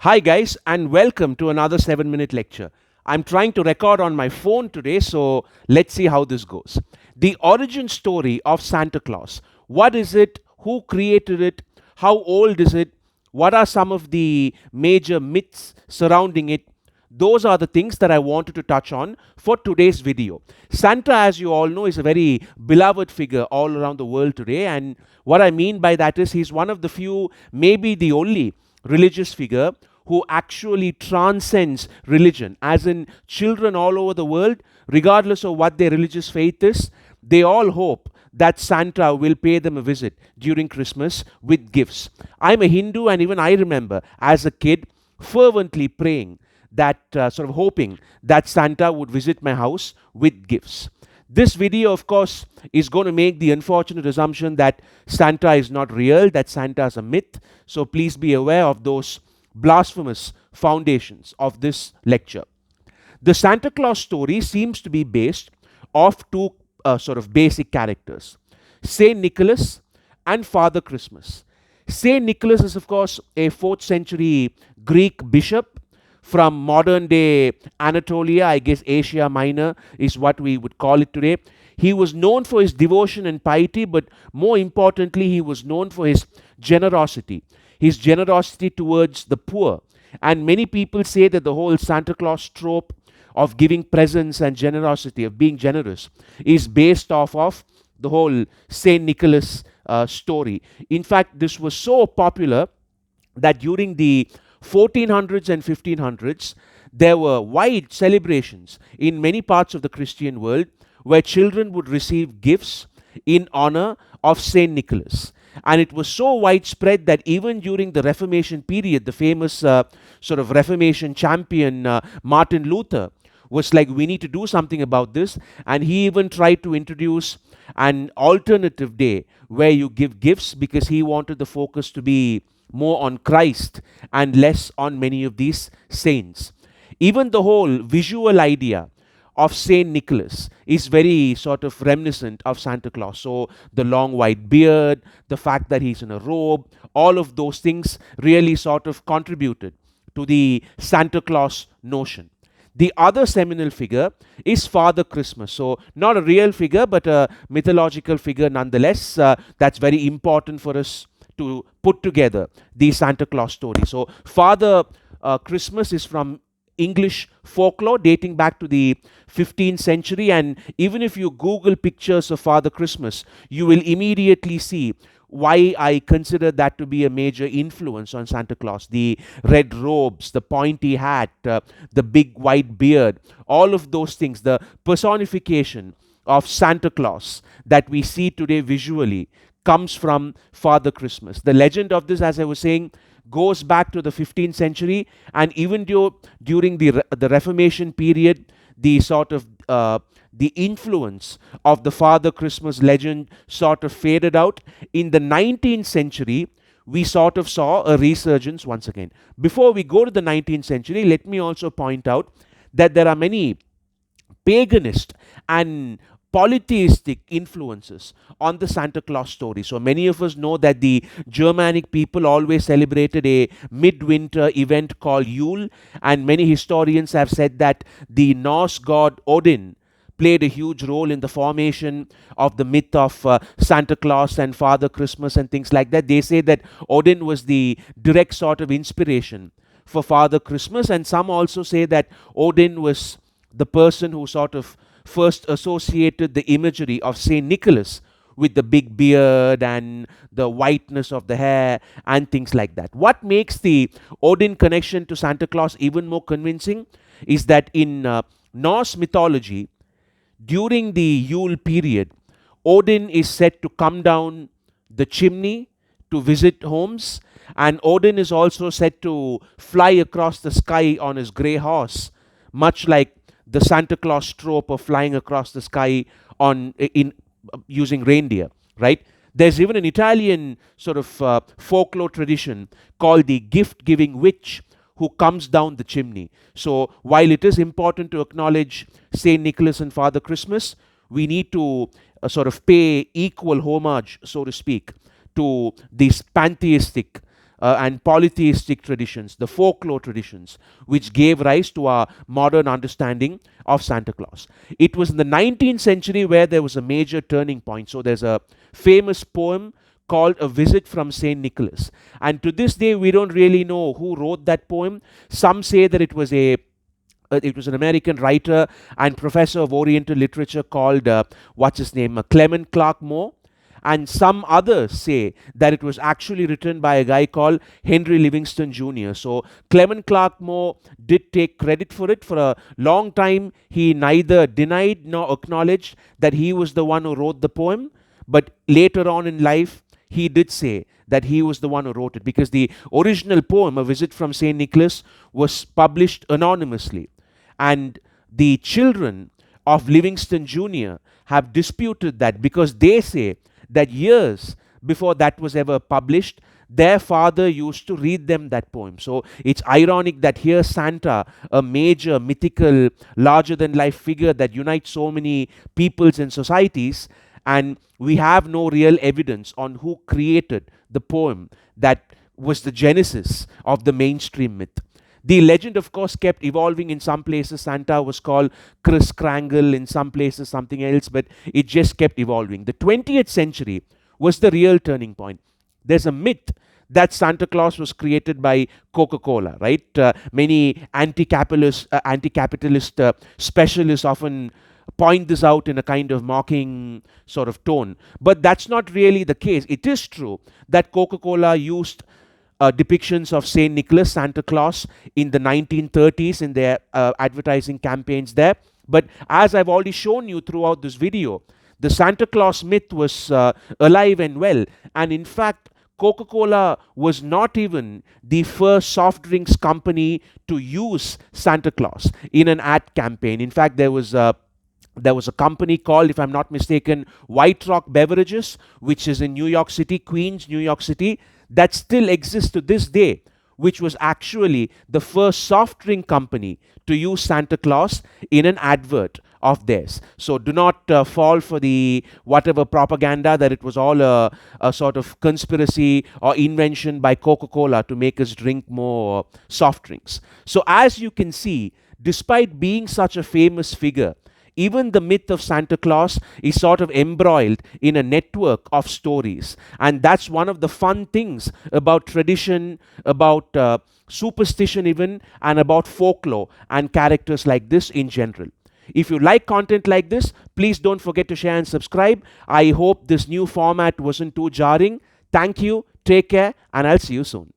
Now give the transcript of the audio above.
Hi, guys, and welcome to another 7-minute lecture. I'm trying to record on my phone today, so let's see how this goes. The origin story of Santa Claus. What is it? Who created it? How old is it? What are some of the major myths surrounding it? Those are the things that I wanted to touch on for today's video. Santa, as you all know, is a very beloved figure all around the world today, and what I mean by that is he's one of the few, maybe the only religious figure who actually transcends religion, as in children all over the world, regardless of what their religious faith is, they all hope that Santa will pay them a visit during Christmas with gifts. I'm a Hindu, and even I remember as a kid fervently praying that, sort of hoping that Santa would visit my house with gifts. This video, of course, is going to make the unfortunate assumption that Santa is not real, that Santa is a myth. So please be aware of those blasphemous foundations of this lecture. The Santa Claus story seems to be based off two sort of basic characters, Saint Nicholas and Father Christmas. Saint Nicholas is, of course, a 4th century Greek bishop from modern day Anatolia, I guess Asia Minor is what we would call it today. He was known for his devotion and piety, but more importantly, he was known for his generosity towards the poor. And many people say that the whole Santa Claus trope of giving presents and generosity, of being generous, is based off of the whole Saint Nicholas story. In fact, this was so popular that during the 1400s and 1500s, there were wide celebrations in many parts of the Christian world where children would receive gifts in honor of Saint Nicholas. And it was so widespread that even during the Reformation period, the famous sort of Reformation champion Martin Luther was like, we need to do something about this. And he even tried to introduce an alternative day where you give gifts, because he wanted the focus to be more on Christ and less on many of these saints. Even the whole visual idea of Saint Nicholas is very sort of reminiscent of Santa Claus. So the long white beard, the fact that he's in a robe, all of those things really sort of contributed to the Santa Claus notion. The other seminal figure is Father Christmas. So not a real figure, but a mythological figure nonetheless. That's very important for us to put together the Santa Claus story. So Father Christmas is from English folklore dating back to the 15th century, and even if you Google pictures of Father Christmas, you will immediately see why I consider that to be a major influence on Santa Claus. The red robes, the pointy hat, the big white beard, all of those things, the personification of Santa Claus that we see today visually comes from Father Christmas. The legend of this, as I was saying, goes back to the 15th century, and even during the Reformation period, the sort of the influence of the Father Christmas legend sort of faded out. In the 19th century, we sort of saw a resurgence once again. Before we go to the 19th century, let me also point out that there are many paganist and polytheistic influences on the Santa Claus story. So many of us know that the Germanic people always celebrated a midwinter event called Yule, and many historians have said that the Norse god Odin played a huge role in the formation of the myth of Santa Claus and Father Christmas and things like that. They say that Odin was the direct sort of inspiration for Father Christmas, and some also say that Odin was the person who sort of first associated the imagery of Saint Nicholas with the big beard and the whiteness of the hair and things like that. What makes the Odin connection to Santa Claus even more convincing is that in Norse mythology, during the Yule period, Odin is said to come down the chimney to visit homes, and Odin is also said to fly across the sky on his grey horse, much like the Santa Claus trope of flying across the sky in using reindeer, right? There's even an Italian sort of folklore tradition called the gift-giving witch who comes down the chimney. So while it is important to acknowledge Saint Nicholas and Father Christmas, we need to sort of pay equal homage, so to speak, to these pantheistic and polytheistic traditions, the folklore traditions, which gave rise to our modern understanding of Santa Claus. It was in the 19th century where there was a major turning point. So there's a famous poem called A Visit from St. Nicholas. And to this day, we don't really know who wrote that poem. Some say that it was an American writer and professor of Oriental literature called, what's his name, Clement Clark Moore. And some others say that it was actually written by a guy called Henry Livingston Jr. So Clement Clark Moore did take credit for it. For a long time, he neither denied nor acknowledged that he was the one who wrote the poem. But later on in life, he did say that he was the one who wrote it, because the original poem, A Visit from St. Nicholas, was published anonymously. And the children of Livingston Jr. have disputed that, because they say that years before that was ever published, their father used to read them that poem. So it's ironic that here Santa, a major mythical, larger than life figure that unites so many peoples and societies, and we have no real evidence on who created the poem that was the genesis of the mainstream myth. The legend, of course, kept evolving. In some places, Santa was called Chris Krangle, in some places, something else, but it just kept evolving. The 20th century was the real turning point. There's a myth that Santa Claus was created by Coca-Cola, right? Many anti-capitalist specialists often point this out in a kind of mocking sort of tone. But that's not really the case. It is true that Coca-Cola used depictions of St. Nicholas, Santa Claus, in the 1930s in their advertising campaigns there. But as I've already shown you throughout this video, the Santa Claus myth was alive and well. And in fact, Coca-Cola was not even the first soft drinks company to use Santa Claus in an ad campaign. In fact, there was a company called, if I'm not mistaken, White Rock Beverages, which is in New York City, Queens, New York City, that still exists to this day, which was actually the first soft drink company to use Santa Claus in an advert of theirs. So do not fall for the whatever propaganda that it was all a sort of conspiracy or invention by Coca-Cola to make us drink more soft drinks. So as you can see, despite being such a famous figure, even the myth of Santa Claus is sort of embroiled in a network of stories. And that's one of the fun things about tradition, about superstition even, and about folklore and characters like this in general. If you like content like this, please don't forget to share and subscribe. I hope this new format wasn't too jarring. Thank you, take care, and I'll see you soon.